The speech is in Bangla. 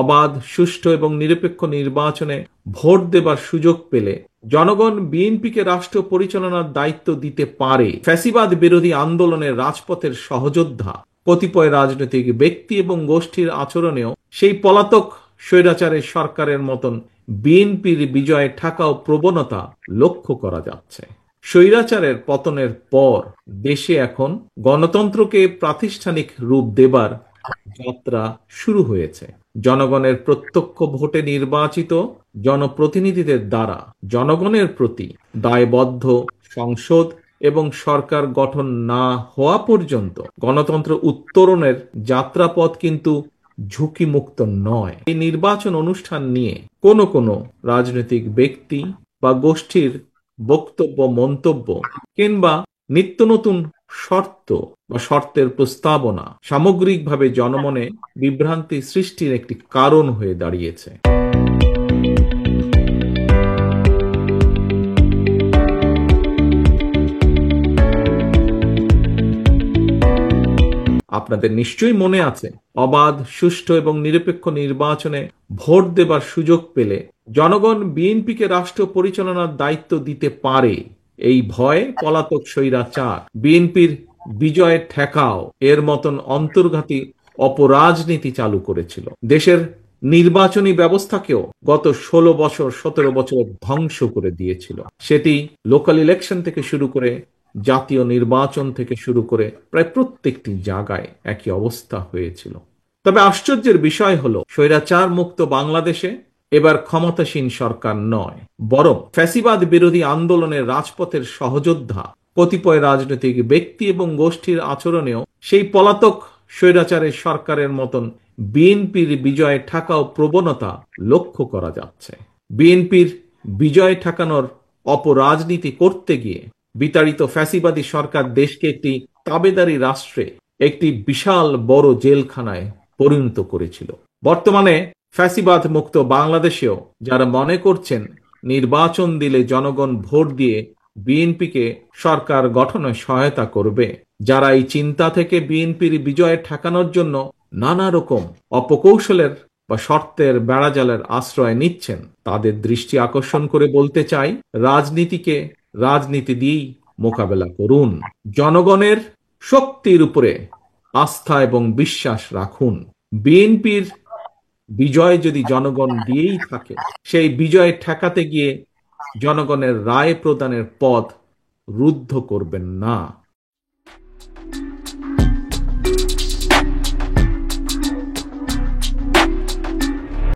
অবাধ, সুষ্ঠু এবং নিরপেক্ষ নির্বাচনে ভোট দেবার সুযোগ পেলে জনগণ বিএনপিকে রাষ্ট্র পরিচালনার দায়িত্ব দিতে পারে। ফ্যাসিবাদ বিরোধী আন্দোলনের রাজপথের সহযোদ্ধা কতিপয় রাজনৈতিক ব্যক্তি এবং গোষ্ঠীর আচরণেও সেই পলাতক স্বৈরাচারের সরকারের মতন বিএনপির বিজয়ে ঠেকাও প্রবণতা লক্ষ্য করা যাচ্ছে। স্বৈরাচারের পতনের পর দেশে এখন গণতন্ত্রকে প্রাতিষ্ঠানিক রূপ দেবার যাত্রা শুরু হয়েছে। জনগণের প্রত্যক্ষ ভোটে নির্বাচিত জনপ্রতিনিধিদের দ্বারা জনগণের প্রতি দায়বদ্ধ সংসদ এবং সরকার গঠন না হওয়া পর্যন্ত গণতন্ত্র উত্তরণের যাত্রাপথ কিন্তু ঝুঁকিমুক্ত নয়। এই নির্বাচন অনুষ্ঠান নিয়ে কোনো রাজনৈতিক ব্যক্তি বা গোষ্ঠীর বক্তব্য, মন্তব্য কিংবা নিত্য নতুন শর্ত বা শর্তের প্রস্তাবনা সামগ্রিকভাবে জনমনে বিভ্রান্তি সৃষ্টির একটি কারণ হয়ে দাঁড়িয়েছে। আপনাদের নিশ্চয়ই মনে আছে, অবাধ, সুষ্ঠু এবং নিরপেক্ষ নির্বাচনে ভোট দেবার সুযোগ পেলে জনগণ বিএনপিকে রাষ্ট্র পরিচালনার দায়িত্ব দিতে পারে। এই ভয়ে পলাতক স্বৈরাচার বিএনপির বিজয় ঠেকাও এর মতন অন্তর্ঘাতী অপরাজনীতি চালু করেছিল। দেশের নির্বাচনী ব্যবস্থাকেও গত 17 বছর ধ্বংস করে দিয়েছিল। সেটি লোকাল ইলেকশন থেকে শুরু করে জাতীয় নির্বাচন থেকে শুরু করে প্রায় প্রত্যেকটি জায়গায় একই অবস্থা হয়েছিল। তবে আশ্চর্যের বিষয় হলো, স্বৈরাচার মুক্ত বাংলাদেশে এবার ক্ষমতাসীন সরকার নয়, বরং ফ্যাসিবাদ বিরোধী আন্দোলনের রাজপথের সহযোদ্ধা কতিপয় রাজনৈতিক ব্যক্তি এবং গোষ্ঠীর আচরণেও সেই পলাতক স্বৈরাচারের সরকারের মতন বিএনপির বিজয় ঠেকাও প্রবণতা লক্ষ্য করা যাচ্ছে। বিএনপির বিজয় ঠেকানোর অপরাজনীতি করতে গিয়ে বিতাড়িত ফ্যাসিবাদী সরকার দেশকে একটি তাবেদারি রাষ্ট্রে, একটি বিশাল বড় জেলখানায় পরিণত করেছিল। বর্তমানে ফ্যাসিবাদ মুক্ত বাংলাদেশেও যারা মনে করছেন নির্বাচন দিলে জনগণ ভোট দিয়ে বিএনপিকে সরকার গঠনে সহায়তা করবে, যারা এই চিন্তা থেকে বিএনপির বিজয় ঠেকানোর জন্য নানা রকম অপকৌশলের বা শর্তের বেড়াজালের আশ্রয় নিচ্ছেন, তাদের দৃষ্টি আকর্ষণ করে বলতে চাই, রাজনীতিকে রাজনীতি দিয়েই মোকাবেলা করুন। জনগণের শক্তির উপরে আস্থা এবং বিশ্বাস রাখুন। বিএনপির বিজয় যদি জনগণ দিয়েই থাকে, সেই বিজয় ঠেকাতে গিয়ে জনগণের রায় প্রদানের পথ রুদ্ধ করবেন না।